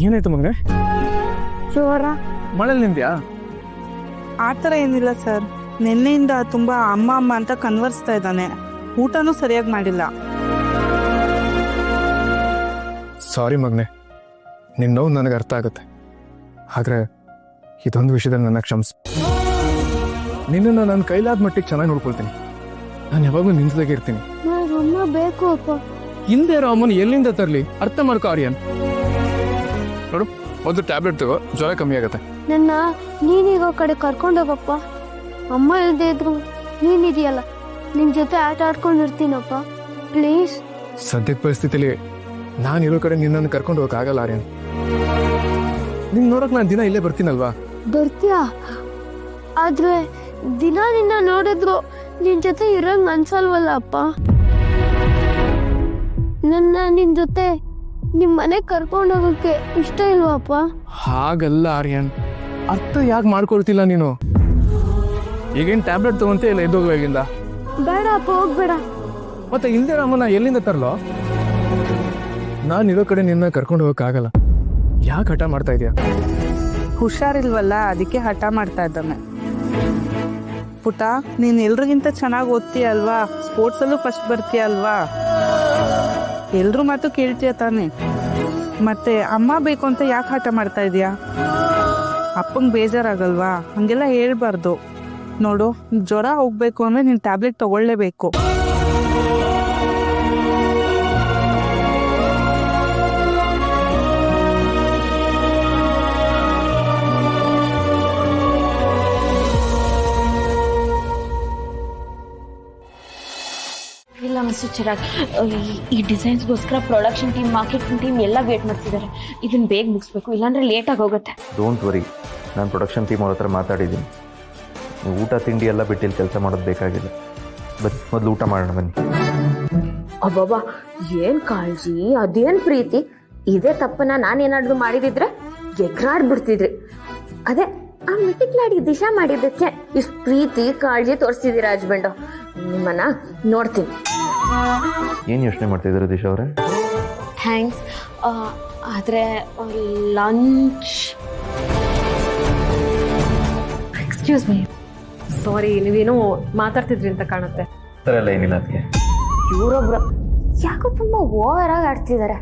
ಏನಾಯ್ತು ಮಗನೇ? ಜ್ವರ. ಮಳೆಲಿ ನಿಂತ್ಯಾ? ಆ ಥರ ಏನಿಲ್ಲ ಸರ್, ನಿನ್ನೆಯಿಂದ ತುಂಬ ಅಮ್ಮ ಅಮ್ಮ ಅಂತ ಕನ್ವರ್ಸ್ತಾ ಇದ್ದಾನೆ. ಊಟನೂ ಸರಿಯಾಗಿ ಮಾಡಿಲ್ಲ. ಸಾರಿ ಮಗನೇ, ನಿನ್ನ ನೋವು ನನಗೆ ಅರ್ಥ ಆಗುತ್ತೆ. ಆದರೆ ಇದೊಂದು ವಿಷಯದಲ್ಲಿ ನನ್ನ ಕ್ಷಮಿಸು. ನಿನ್ನನ್ನು ನನ್ನ ಕೈಲಾದ ಮಟ್ಟಿಗೆ ಚೆನ್ನಾಗಿ ನೋಡ್ಕೊಳ್ತೀನಿ. ನಾನು ಯಾವಾಗಲೂ ನಿಂತದಾಗೆ ಇರ್ತೀನಿ. ಅಮ್ಮ ಬೇಕು ಅಪ್ಪ. ಹಿಂದೆ ಇರೋ ಅಮ್ಮನ ಎಲ್ಲಿಂದ ತರಲಿ? ಅರ್ಥ ಮಾಡ್ಕೋ ಆರ್ಯನ್. ನೋಡು, ಒಂದು ಟ್ಯಾಬ್ಲೆಟ್ ತಗೋ, ಜ್ವರ ಕಮ್ಮಿ ಆಗುತ್ತೆ. ನನ್ನ ನೀನೀಗ ಕಡೆ ಕರ್ಕೊಂಡೋಗಪ್ಪ. ಅಮ್ಮ ಇಲ್ಲದೆ ಇದ್ರು ನೀನಿದೆಯಲ್ಲ, ನಿನ್ನ ಜೊತೆ ಆಟ ಆಡ್ಕೊಂಡಿರ್ತೀನಪ್ಪ, ಪ್ಲೀಸ್. ಸದ್ಯದ ಪರಿಸ್ಥಿತಿಲಿ ನಾನಿರೋ ಕಡೆ ನಿನ್ನನ್ನು ಕರ್ಕೊಂಡು ಹೋಗಕ್ಕಾಗಲ್ಲ ಆರ್ಯನ್. ನಿನ್ನ ನೋಡಕ್ ನಾನು ದಿನ ಇಲ್ಲೇ ಬರ್ತೀನಲ್ವಾ? ಬರ್ತೀಯಾ? ಆದ್ರೆ ದಿನ ನಿನ್ನ ನೋಡಿದ್ರು ನಿನ್ ಜೊತೆ ಇರೋಂಗ್ ಅನ್ಸಲ್ವಲ್ಲ ಅಪ್ಪ. ನನ್ನ ನಿನ್ ಜೊತೆ ನಿಮ್ ಮನೆಗ್ ಕರ್ಕೊಂಡು ಹೋಗಕ್ಕೆ ಇಷ್ಟ ಇಲ್ವಪ್ಪ? ಹಾಗಲ್ಲ ಆರ್ಯನ್, ಅರ್ಥ ಯಾಕೆ ಮಾಡ್ಕೊಳ್ತಿಲ್ಲ ನೀನು? ಈಗೇನು ಟ್ಯಾಬ್ಲೆಟ್ ತಗೊಂತ ಇಲ್ಲ ಎದ್ದೋಗುವಾಗಿಂದ? ಬೇಡ ಅಪ್ಪ, ಹೋಗ್ಬೇಡ. ಮತ್ತೆ ಹಿಂದೆ ಅಮ್ಮನ ಎಲ್ಲಿಂದ ತರಲೋ? ನಾನಿರೋ ಕಡೆ ನಿನ್ನ ಕರ್ಕೊಂಡು ಹೋಗಕ್ಕಾಗಲ್ಲ. ಯಾಕೆ ಹಠ ಮಾಡ್ತಾ ಇದೀಯಾ? ಹುಷಾರಿಲ್ವಲ್ಲ, ಅದಕ್ಕೆ ಹಠ ಮಾಡ್ತಾ ಇದ್ದಾನೆ. ಪುಟ, ನೀನು ಎಲ್ರಿಗಿಂತ ಚೆನ್ನಾಗಿ ಓದ್ತೀಯ ಅಲ್ವಾ? ಸ್ಪೋರ್ಟ್ಸಲ್ಲೂ ಫಸ್ಟ್ ಬರ್ತೀಯ ಅಲ್ವಾ? ಎಲ್ರೂ ಮಾತು ಕೇಳ್ತೀಯ ತಾನೆ? ಮತ್ತೆ ಅಮ್ಮ ಬೇಕು ಅಂತ ಯಾಕೆ ಹಠ ಮಾಡ್ತಾ ಇದೀಯಾ? ಅಪ್ಪಂಗೆ ಬೇಜಾರಾಗಲ್ವಾ? ಹಂಗೆಲ್ಲ ಹೇಳ್ಬಾರ್ದು. ನೋಡು, ಜ್ವರ ಹೋಗ್ಬೇಕು ಅಂದರೆ ನೀನು ಟ್ಯಾಬ್ಲೆಟ್ ತಗೊಳ್ಳೇಬೇಕು. ಇಲ್ಲ ಮಿಸ್ಟರ್ ಚಿರಾಗ್, ಈ ಡಿಸೈನ್ಸ್ಗೋಸ್ಕರ ಪ್ರೊಡಕ್ಷನ್ ಟೀಮ್, ಮಾರ್ಕೆಟಿಂಗ್ ಟೀಮ್ ಎಲ್ಲ ವೇಟ್ ಮಾಡ್ತಿದ್ದಾರೆ. ಇದನ್ನು ಬೇಗ ಮುಗಿಸ್ಬೇಕು, ಇಲ್ಲಾಂದ್ರೆ ಲೇಟಾಗಿ ಹೋಗುತ್ತೆ. ಡೋಂಟ್ ವರಿ, ನಾನು ಪ್ರೊಡಕ್ಷನ್ ಟೀಮ್ ಅವ್ರ ಹತ್ರ ಮಾತಾಡಿದ್ದೀನಿ. ನೀವು ಊಟ ತಿಂಡಿ ಎಲ್ಲ ಬಿಟ್ಟಿಲ್ಲಿ ಕೆಲಸ ಮಾಡೋದು ಬೇಕಾಗಿಲ್ಲ. ಬನ್ನಿ, ಮೊದಲು ಊಟ ಮಾಡೋಣ ಬನ್ನಿ. ಅಬ್ಬಬ್ಬಾ, ಏನು ಕಾಳಜಿ, ಅದೇನು ಪ್ರೀತಿ. ಇದೇ ತಪ್ಪನ್ನ ನಾನೇನಾದರೂ ಮಾಡಿದಿದ್ರೆ ಎಗ್ರಾಡ್ಬಿಡ್ತಿದ್ರಿ. ಅದೇ ಆ ಮಿಟಿಕ್ಲಾಡಿ ದಿಶಾ ಮಾಡಿದ್ದಕ್ಕೆ ಇಷ್ಟು ಪ್ರೀತಿ ಕಾಳಜಿ ತೋರಿಸ್ತಿದ್ದೀರಾ ಹಸ್ಬೆಂಡು. ನಿಮ್ಮನ್ನ ನೋಡ್ತೀನಿ. ಏನು ಯೋಚನೆ ಮಾಡ್ತಿದ್ದೀರಾ ದಿಶಾ ಅವರೇ? ಥ್ಯಾಂಕ್ಸ್. ಆದರೆ ಲಂಚ್. ಎಕ್ಸ್ಕ್ಯೂಸ್ ಮೀ, ಸಾರಿ, ನೀವೇನೋ ಮಾತಾಡ್ತಿದ್ರಿ ಅಂತ ಕಾಣುತ್ತೆ. ಸರ್ ಎಲ್ಲ ಏನಿಲ್ಲ ಅದಕ್ಕೆ. ಇವರೊಬ್ರು ಯಾಕೋ ತುಂಬ ಓವರ್ ಆಗಿ ಆಡ್ತಿದ್ದಾರೆ.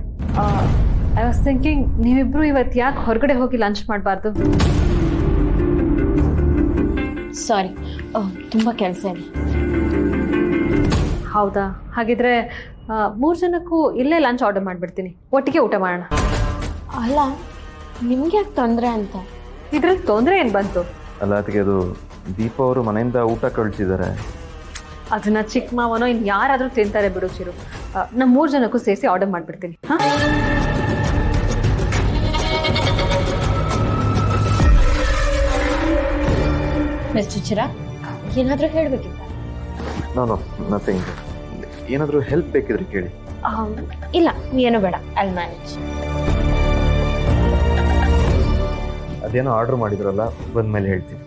ಐ ವಾಸ್ ಥಿಂಕಿಂಗ್, ನೀವಿಬ್ರು ಇವತ್ತು ಯಾಕೆ ಹೊರಗಡೆ ಹೋಗಿ ಲಂಚ್ ಮಾಡಬಾರ್ದು? ಸಾರಿ, ತುಂಬ ಕೆಲಸ ಇದೆ. ಹೌದಾ? ಹಾಗಿದ್ರೆ 3 ಜನಕ್ಕೂ ಇಲ್ಲೇ ಲಂಚ್ ಆರ್ಡರ್ ಮಾಡಿಬಿಡ್ತೀನಿ, ಒಟ್ಟಿಗೆ ಊಟ ಮಾಡೋಣ. ಅಲ್ಲ, ನಿಮ್ಗೆ ಯಾಕೆ ತೊಂದರೆ ಅಂತ? ಇದ್ರಲ್ಲಿ ತೊಂದರೆ ಏನು ಬಂತು? ಅಲ್ಲ ಅದಕ್ಕೆ, ಅದು ದೀಪ ಅವರು ಮನೆಯಿಂದ ಊಟ ಕಳಿಸಿದ್ದಾರೆ. ಅದನ್ನ ಚಿಕ್ಕ ಮಾವನೋ ಇನ್ನು ಯಾರಾದರೂ ತಿಂತಾರೆ ಬಿಡು ಚಿರು. ನಮ್ಮ 3 ಜನಕ್ಕೂ ಸೇರಿಸಿ ಆರ್ಡರ್ ಮಾಡಿಬಿಡ್ತೀನಿ. ಹಾಂ, ಮಿಸ್ಟರ್ ಚಿರಾಗ್, ಏನಾದರೂ ಹೇಳಬೇಕಿತ್ತ? No nothing. ಏನಾದರೂ ಹೆಲ್ಪ್ ಬೇಕಿದ್ರೆ ಕೇಳಿ. ಇಲ್ಲ, ಏನು ಬೇಡ, ಐಲ್ ಮ್ಯಾನೇಜ್. ಅದೇನೋ ಆರ್ಡರ್ ಮಾಡಿದ್ರಲ್ಲ, ಬಂದ್ಮೇಲೆ ಹೇಳ್ತೀನಿ.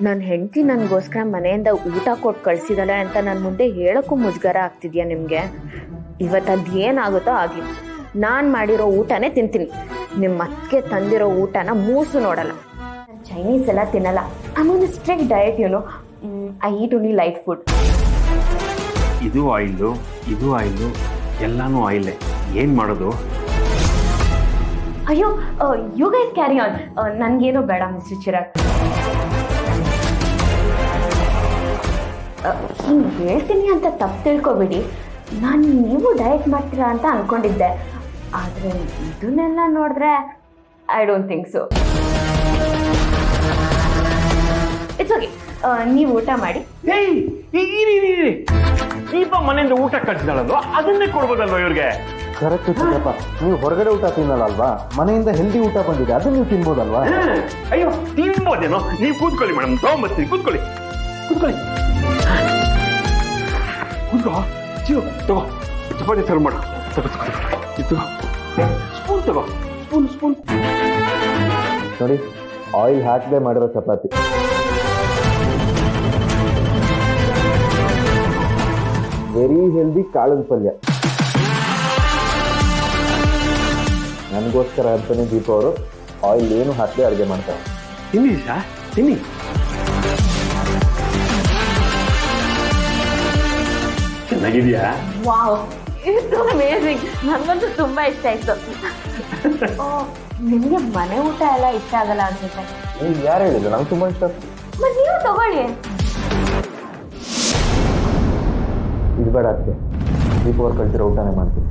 ನನ್ನ ಹೆಂಡತಿ ನನಗೋಸ್ಕರ ಮನೆಯಿಂದ ಊಟ ಕೊಟ್ಟು ಕಳಿಸಿದಲ್ಲ ಅಂತ ನನ್ನ ಮುಂದೆ ಹೇಳೋಕ್ಕೂ ಮುಜುಗರ ಆಗ್ತಿದ್ಯಾ ನಿಮಗೆ? ಇವತ್ತು ಅದೇನಾಗುತ್ತೋ ಆಗಲಿ, ನಾನು ಮಾಡಿರೋ ಊಟನೇ ತಿಂತೀನಿ. ನಿಮ್ಮ ಅತ್ತಿಗೆ ತಂದಿರೋ ಊಟನ ಮೂಸು ನೋಡಲ್ಲ. ನಾನು ಚೈನೀಸ್ ಎಲ್ಲ ತಿನ್ನಲ್ಲ. I on strict diet, I eat only light food. ಇದು ಆಯಿಲು ಎಲ್ಲಾನು ಆಯಿಲೇ. ಏನು ಮಾಡೋದು? ಅಯ್ಯೋ, ಯು ಗೈಸ್ ಕ್ಯಾರಿ ಆನ್. ನನಗೇನು ಬೇಡ ಮಿಸ್ಟರ್ ಚಿರಾಗ್. ಹಿಂಗೆ ಹೇಳ್ತೀನಿ ಅಂತ ತಪ್ಪು ತಿಳ್ಕೊಬೇಡಿ. ನಾನು ನೀವು ಡಯಟ್ ಮಾಡ್ತೀರಾ ಅಂತ ಅಂದ್ಕೊಂಡಿದ್ದೆ. ಆದರೆ ಇದನ್ನೆಲ್ಲ ನೋಡಿದ್ರೆ I don't think so. It's okay, ನೀವು ಊಟ ಮಾಡಿ. ದೀಪ ಮನೆಯಿಂದ ಊಟ ಕಳಿಸಿದಾಳಲ್ವಾ, ಅದನ್ನೇ ಕೊಡ್ಬೋದಲ್ವಾ ಇವ್ರಿಗೆ? ಕರೆಕ್ಟ್ ಚಿಕ್ಕಪ್ಪ, ನೀವು ಹೊರಗಡೆ ಊಟ ತಿನ್ನಲ್ಲ ಅಲ್ವಾ? ಮನೆಯಿಂದ ಹೆಲ್ದಿ ಊಟ ಬಂದಿದೆ, ಅದನ್ನ ನೀವು ತಿನ್ಬೋದಲ್ವಾ? ಅಯ್ಯೋ, ತಿನ್ಬೋದೇನೋ? ನೀವು ಕೂತ್ಕೊಳ್ಳಿ ಮೇಡಮ್, ತಗೊಂಬರ್ತೀನಿ. ಕೂತ್ಕೊಳ್ಳಿ. ಕೂತ್ಕೋ, ಚಿರು, ತಗೋ ಚಪಾತಿ ಸರ್ವ್ ಮಾಡು. ಇದು ಸ್ಪೂನ್ ತಗೋ, ಸ್ಪೂನ್. ನೋಡಿ, ಆಯಿಲ್ ಹಾಕದೆ ಮಾಡಿರೋ ಚಪಾತಿ. ವೆರಿ ಹೆಲ್ದಿ ಕಾಳಿನ ಪಲ್ಯ. ನನಗೋಸ್ಕರ ಅಂತಲೇ ದೀಪ ಅವರು ಆಯಿಲ್ ಏನು ಹಾಕದೆ ಅಡುಗೆ ಮಾಡ್ತಾರೆ. ತಿನ್ನಿ ಸಾ ತಿನ್ನಿ. ಚೆನ್ನಾಗಿದೆಯಾ? ವಾವ್, ಇದು ಅಮೇಜಿಂಗ್. ನನಗಂತೂ ತುಂಬಾ ಇಷ್ಟ ಆಯ್ತು. ಓ, ನಿಮ್ಗೆ ಮನೆ ಊಟ ಎಲ್ಲ ಇಷ್ಟ ಆಗಲ್ಲ ಅನ್ಸುತ್ತೆ. ನೀವು ಯಾರು ಹೇಳಿದ್ರು? ನಂಗೆ ತುಂಬ ಇಷ್ಟ. ಮತ್ತೆ ನೀವು ತಗೊಳ್ಳಿ. ಇದು ಬೇಡ ಅದಕ್ಕೆ, ದೀಪ ಅವ್ರು ಕಳ್ಸಿರೋ ಊಟನೇ ಮಾಡ್ತೀನಿ.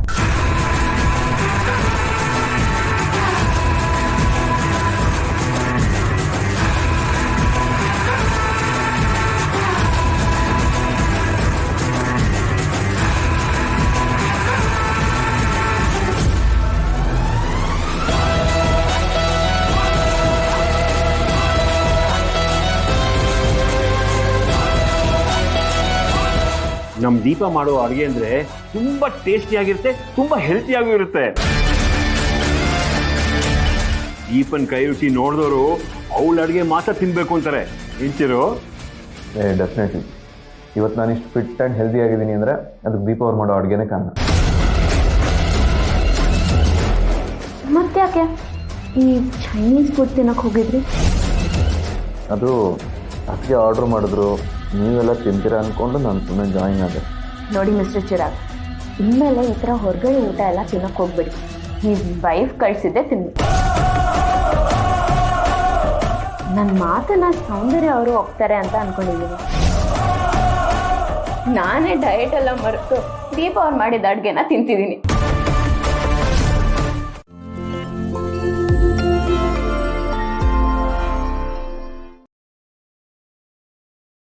ನಮ್ ದೀಪ ಮಾಡೋ ಅಡುಗೆ ಅಂದ್ರೆ ತುಂಬಾ ಟೇಸ್ಟಿ ಆಗಿರುತ್ತೆ, ತುಂಬಾ ಹೆಲ್ತಿಯಾಗೂ ಇರುತ್ತೆ. ದೀಪನ್ ಕೈ ರುಚಿ ನೋಡಿದವರು ಅವಳ ಅಡುಗೆ ಮಾತ್ರ ತಿನ್ಬೇಕು ಅಂತಾರೆ. ಇಂಚಿರು ಡೆಫಿನೆಟ್ಲಿ ಇವತ್ತು ನಾನು ಇಷ್ಟು ಫಿಟ್ ಆ್ಯಂಡ್ ಹೆಲ್ದಿ ಆಗಿದ್ದೀನಿ ಅಂದರೆ ಅದಕ್ಕೆ ದೀಪ ಅವ್ರು ಮಾಡೋ ಅಡುಗೆನೇ ಕಾರಣ. ಮತ್ತೆ ಯಾಕೆ ಈ ಚೈನೀಸ್ ಫುಡ್ ತಿನ್ನಕ್ಕೆ ಹೋಗಿದ್ರಿ? ಅದು ಅದಕ್ಕೆ ಆರ್ಡ್ರ್ ಮಾಡಿದ್ರು, ನೀವೆಲ್ಲ ತಿಂತೀರಾ ಅಂದ್ಕೊಂಡು ನಾನು ಸುಮ್ಮನೆ ಜಾಯಿನ್ ಆದೆ. ನೋಡಿ ಮಿಸ್ಟರ್ ಚಿರಾಗ್, ಇನ್ಮೇಲೆ ಈ ಥರ ಹೊರಗಡೆ ಊಟ ಎಲ್ಲ ತಿನ್ನಕ್ಕೆ ಹೋಗ್ಬೇಡಿ. ನೀವು ವೈಫ್ ಕಳಿಸಿದ್ದೆ ತಿನ್ನಿ. ನನ್ನ ಮಾತನ್ನ ಸೌಂದರ್ಯ ಅವರು ಹೋಗ್ತಾರೆ ಅಂತ ಅನ್ಕೊಂಡಿದ್ದೀನಿ. ನಾನೇ ಡಯಟ್ ಎಲ್ಲ ಮರೆತು ದೀಪ ಅವ್ರು ಮಾಡಿದ ಅಡುಗೆನ ತಿಂತಿದ್ದೀನಿ.